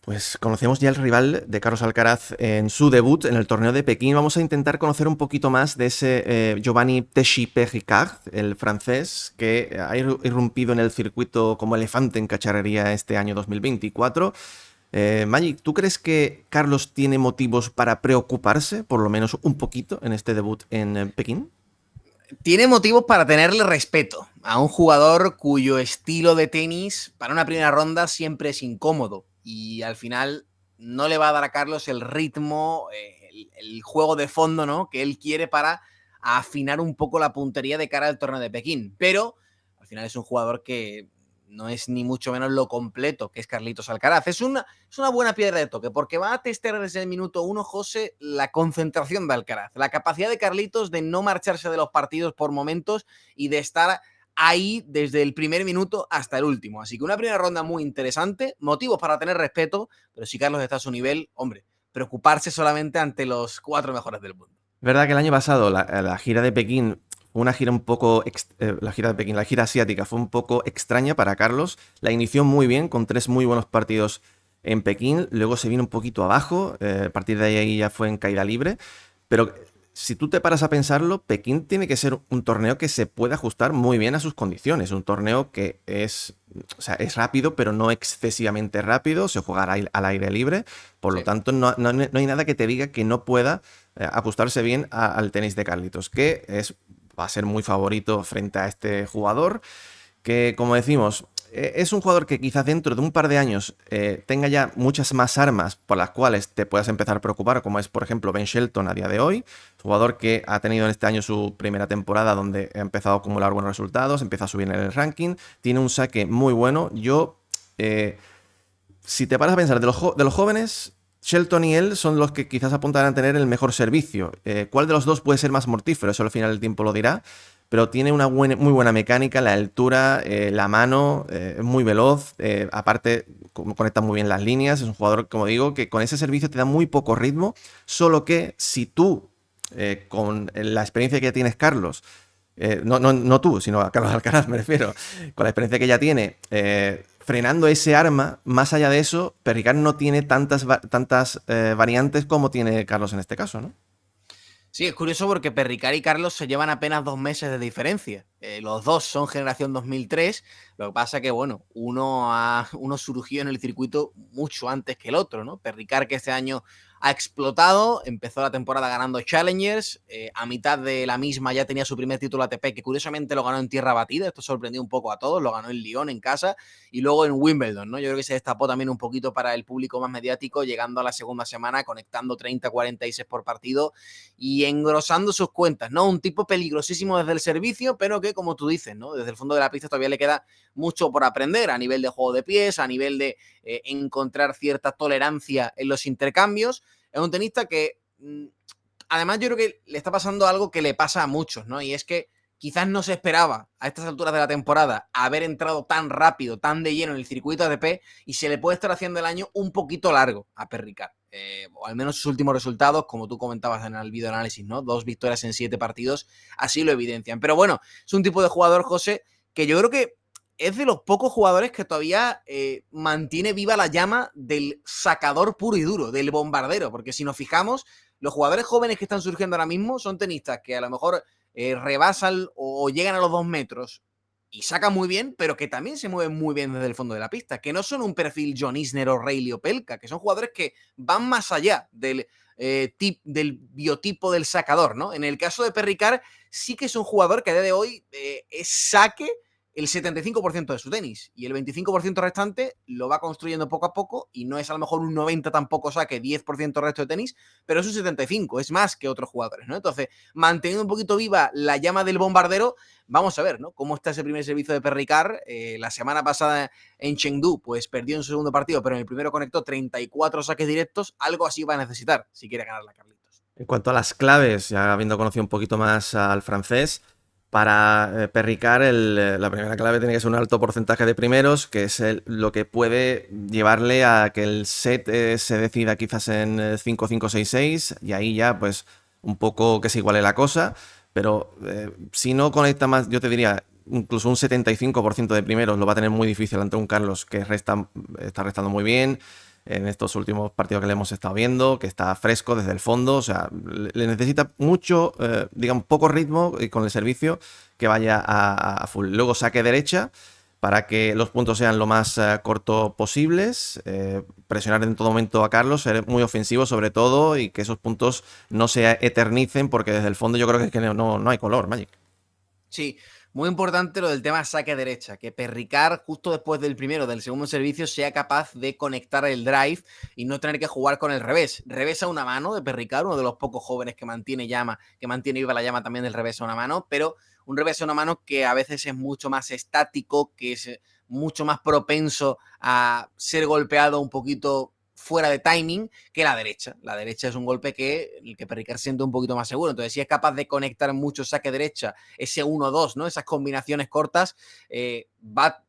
Pues conocemos ya el rival de Carlos Alcaraz en su debut en el torneo de Pekín. Vamos a intentar conocer un poquito más de ese Giovanni Teixeira, el francés, que ha irrumpido en el circuito como elefante en cacharrería este año 2024. Magic, ¿tú crees que Carlos tiene motivos para preocuparse, por lo menos un poquito, en este debut en Pekín? Tiene motivos para tenerle respeto a un jugador cuyo estilo de tenis para una primera ronda siempre es incómodo y al final no le va a dar a Carlos el ritmo, el juego de fondo, ¿no?, que él quiere para afinar un poco la puntería de cara al torneo de Pekín. Pero al final es un jugador que no es ni mucho menos lo completo que es Carlitos Alcaraz. Es una buena piedra de toque, porque va a testear desde el minuto uno, José, la concentración de Alcaraz, la capacidad de Carlitos de no marcharse de los partidos por momentos y de estar ahí desde el primer minuto hasta el último. Así que una primera ronda muy interesante, motivos para tener respeto, pero si Carlos está a su nivel, hombre, preocuparse solamente ante los 4 mejores del mundo. Verdad que el año pasado la gira de Pekín fue una gira un poco. La gira de Pekín, la gira asiática fue un poco extraña para Carlos. La inició muy bien, con 3 muy buenos partidos en Pekín. Luego se vino un poquito abajo. A partir de ahí ya fue en caída libre. Pero si tú te paras a pensarlo, Pekín tiene que ser un torneo que se puede ajustar muy bien a sus condiciones. Un torneo que es, o sea, es rápido, pero no excesivamente rápido. Se juega al aire libre. Por lo Sí. tanto, no hay nada que te diga que no pueda ajustarse bien al tenis de Carlitos, que va a ser muy favorito frente a este jugador, que, como decimos, es un jugador que quizás dentro de un par de años tenga ya muchas más armas por las cuales te puedas empezar a preocupar, como es, por ejemplo, Ben Shelton a día de hoy, jugador que ha tenido en este año su primera temporada donde ha empezado a acumular buenos resultados, empieza a subir en el ranking, tiene un saque muy bueno. Si te paras a pensar de los jóvenes, Shelton y él son los que quizás apuntan a tener el mejor servicio. ¿Cuál de los dos puede ser más mortífero? Eso al final del tiempo lo dirá. Pero tiene una muy buena mecánica, la altura, la mano, es muy veloz. Aparte, conecta muy bien las líneas. Es un jugador, como digo, que con ese servicio te da muy poco ritmo. Solo que si tú, con la experiencia que tienes, Carlos, no tú, sino a Carlos Alcaraz me refiero, con la experiencia que ya tiene, frenando ese arma, más allá de eso, Perricard no tiene tantas variantes como tiene Carlos en este caso, ¿no? Sí, es curioso porque Perricard y Carlos se llevan apenas 2 meses de diferencia. Los dos son generación 2003. Lo que pasa que, bueno, uno surgió en el circuito mucho antes que el otro, ¿no? Perricard, que este año ha explotado, empezó la temporada ganando Challengers, a mitad de la misma ya tenía su primer título ATP, que curiosamente lo ganó en tierra batida. Esto sorprendió un poco a todos, lo ganó en Lyon en casa y luego en Wimbledon, ¿no? Yo creo que se destapó también un poquito para el público más mediático, llegando a la segunda semana, conectando 30-46 por partido y engrosando sus cuentas, ¿no? Un tipo peligrosísimo desde el servicio, pero que, como tú dices, ¿no?, desde el fondo de la pista todavía le queda mucho por aprender a nivel de juego de pies, a nivel de encontrar cierta tolerancia en los intercambios. Es un tenista que, además, yo creo que le está pasando algo que le pasa a muchos, ¿no? Y es que quizás no se esperaba a estas alturas de la temporada haber entrado tan rápido, tan de lleno en el circuito ATP, y se le puede estar haciendo el año un poquito largo a Perricard. O al menos sus últimos resultados, como tú comentabas en el videoanálisis, ¿no? 2 victorias en 7 partidos, así lo evidencian. Pero bueno, es un tipo de jugador, José, que yo creo que es de los pocos jugadores que todavía mantiene viva la llama del sacador puro y duro, del bombardero, porque si nos fijamos, los jugadores jóvenes que están surgiendo ahora mismo son tenistas que a lo mejor rebasan o llegan a los 2 metros y sacan muy bien, pero que también se mueven muy bien desde el fondo de la pista, que no son un perfil John Isner o Reilly Opelka, que son jugadores que van más allá del biotipo del sacador, ¿no? En el caso de Perricard, sí que es un jugador que a día de hoy es saque el 75% de su tenis y el 25% restante lo va construyendo poco a poco y no es a lo mejor un 90 tampoco saque 10% resto de tenis, pero es un 75, es más que otros jugadores, ¿no? Entonces, manteniendo un poquito viva la llama del bombardero, vamos a ver, ¿no?, cómo está ese primer servicio de Perricard. La semana pasada en Chengdu, pues perdió en su segundo partido, pero en el primero conectó 34 saques directos. Algo así va a necesitar si quiere ganar la Carlitos. En cuanto a las claves, ya habiendo conocido un poquito más al francés, para Perricard la primera clave tiene que ser un alto porcentaje de primeros, que es lo que puede llevarle a que el set se decida quizás en 5-5-6-6, y ahí ya pues un poco que se iguale la cosa, pero si no conecta más, yo te diría, incluso un 75% de primeros lo va a tener muy difícil ante un Carlos que está restando muy bien. en estos últimos partidos que le hemos estado viendo, que está fresco desde el fondo, o sea, le necesita mucho, digamos, poco ritmo y con el servicio que vaya a full. Luego saque derecha para que los puntos sean lo más corto posibles, presionar en todo momento a Carlos, ser muy ofensivo sobre todo y que esos puntos no se eternicen porque desde el fondo yo creo que, no hay color, Magic. Sí, muy importante lo del tema saque derecha, que Perricard justo después del primero, del segundo servicio, sea capaz de conectar el drive y no tener que jugar con el revés. Revés a una mano de Perricard, uno de los pocos jóvenes que mantiene viva la llama también del revés a una mano, pero un revés a una mano que a veces es mucho más estático, que es mucho más propenso a ser golpeado un poquito fuera de timing que la derecha. La derecha es un golpe que el que Perricard siente un poquito más seguro. Entonces, si es capaz de conectar mucho saque derecha, ese 1-2, ¿no? Esas combinaciones cortas, va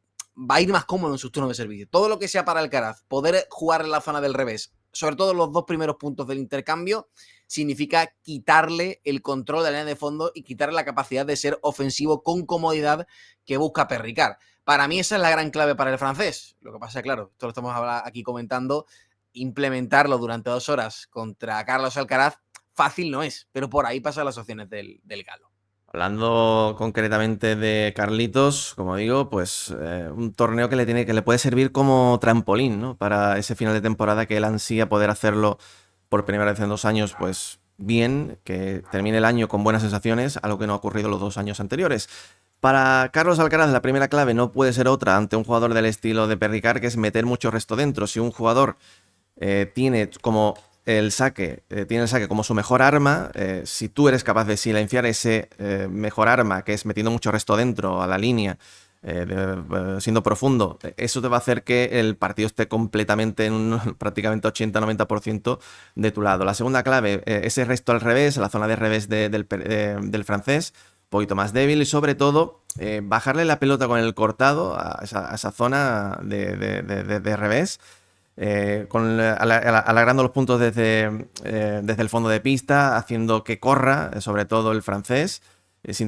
a ir más cómodo en sus turnos de servicio. Todo lo que sea para Alcaraz, poder jugar en la zona del revés, sobre todo los dos primeros puntos del intercambio, significa quitarle el control de la línea de fondo y quitarle la capacidad de ser ofensivo con comodidad que busca Perricard. Para mí esa es la gran clave para el francés. Lo que pasa es, claro, esto lo estamos aquí comentando, implementarlo durante 2 horas contra Carlos Alcaraz fácil no es, pero por ahí pasan las opciones del galo. Hablando concretamente de Carlitos, como digo, pues un torneo que le puede servir como trampolín, ¿no? Para ese final de temporada que él ansía poder hacerlo por primera vez en 2 años, pues bien, que termine el año con buenas sensaciones, algo que no ha ocurrido los 2 años anteriores. Para Carlos Alcaraz la primera clave no puede ser otra ante un jugador del estilo de Perricard, que es meter mucho resto dentro. Si un jugador tiene como el saque como su mejor arma, si tú eres capaz de silenciar ese mejor arma, que es metiendo mucho resto dentro a la línea, siendo profundo, eso te va a hacer que el partido esté completamente en un prácticamente 80-90% de tu lado. La segunda clave, ese resto al revés, la zona de revés del francés, un poquito más débil y sobre todo bajarle la pelota con el cortado a esa zona de revés. Alargando los puntos desde el fondo de pista, haciendo que corra, sobre todo el francés,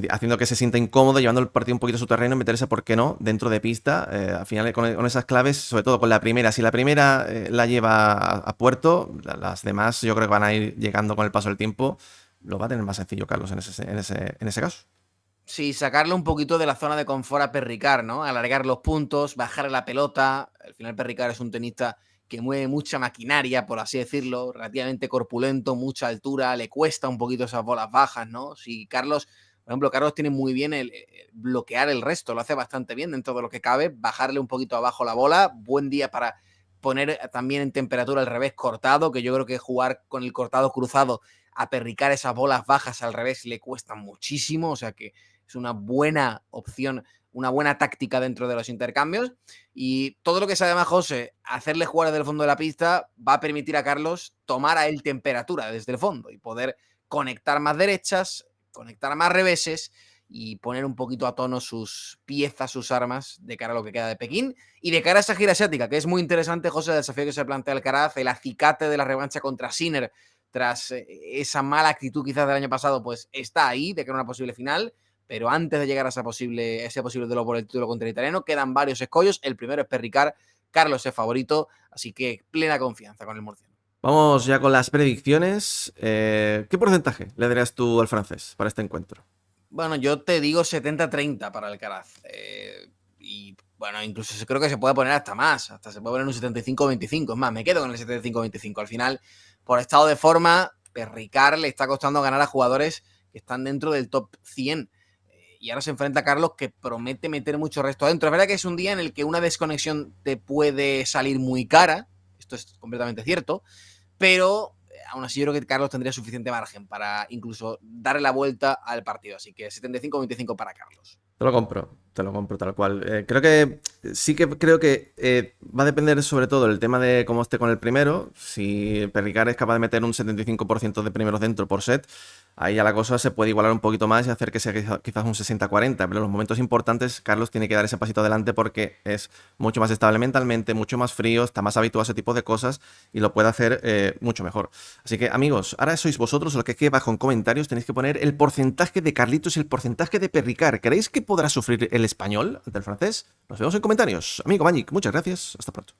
haciendo que se sienta incómodo, llevando el partido un poquito a su terreno, meterse, ¿por qué no?, dentro de pista. Al final, con esas claves, sobre todo con la primera, si la primera la lleva a puerto, las demás yo creo que van a ir llegando con el paso del tiempo. Lo va a tener más sencillo Carlos en ese caso. Sí, sacarle un poquito de la zona de confort a Perricard, ¿no? Alargar los puntos, bajar la pelota. Al final Perricard es un tenista que mueve mucha maquinaria, por así decirlo, relativamente corpulento, mucha altura, le cuesta un poquito esas bolas bajas, ¿no? Si Carlos, por ejemplo, Carlos tiene muy bien el bloquear el resto, lo hace bastante bien dentro de lo que cabe, bajarle un poquito abajo la bola, buen día para poner también en temperatura el revés cortado, que yo creo que jugar con el cortado cruzado a Perricard esas bolas bajas al revés le cuesta muchísimo, o sea que es una buena opción, una buena táctica dentro de los intercambios. Y todo lo que sea además, José, hacerle jugar desde el fondo de la pista va a permitir a Carlos tomar a él temperatura desde el fondo y poder conectar más derechas, conectar más reveses y poner un poquito a tono sus piezas, sus armas de cara a lo que queda de Pekín y de cara a esa gira asiática, que es muy interesante, José, el desafío que se plantea Alcaraz, el acicate de la revancha contra Sinner tras esa mala actitud quizás del año pasado, pues está ahí de cara a una posible final. Pero antes de llegar a ese posible duelo por el título contra el italiano, quedan varios escollos. El primero es Perricard, Carlos es favorito, así que plena confianza con el murciano. Vamos ya con las predicciones. ¿Qué porcentaje le darías tú al francés para este encuentro? Bueno, yo te digo 70-30 para Alcaraz. Y bueno, incluso creo que se puede poner hasta más. Hasta se puede poner un 75-25. Es más, me quedo con el 75-25. Al final, por estado de forma, Perricard le está costando ganar a jugadores que están dentro del top 100. Y ahora se enfrenta a Carlos, que promete meter mucho resto adentro. Es verdad que es un día en el que una desconexión te puede salir muy cara, esto es completamente cierto, pero aún así yo creo que Carlos tendría suficiente margen para incluso darle la vuelta al partido. Así que 75-25 para Carlos. Te lo compro tal cual. Creo que va a depender sobre todo el tema de cómo esté con el primero. Si Perricard es capaz de meter un 75% de primeros dentro por set, ahí ya la cosa se puede igualar un poquito más y hacer que sea quizás un 60-40. Pero en los momentos importantes, Carlos tiene que dar ese pasito adelante porque es mucho más estable mentalmente, mucho más frío, está más habituado a ese tipo de cosas y lo puede hacer mucho mejor. Así que, amigos, ahora sois vosotros los que aquí abajo en comentarios tenéis que poner el porcentaje de Carlitos y el porcentaje de Perricard. ¿Creéis que podrá sufrir el español ante el francés? Nos vemos en comentarios. Amigo Magic, muchas gracias. Hasta pronto.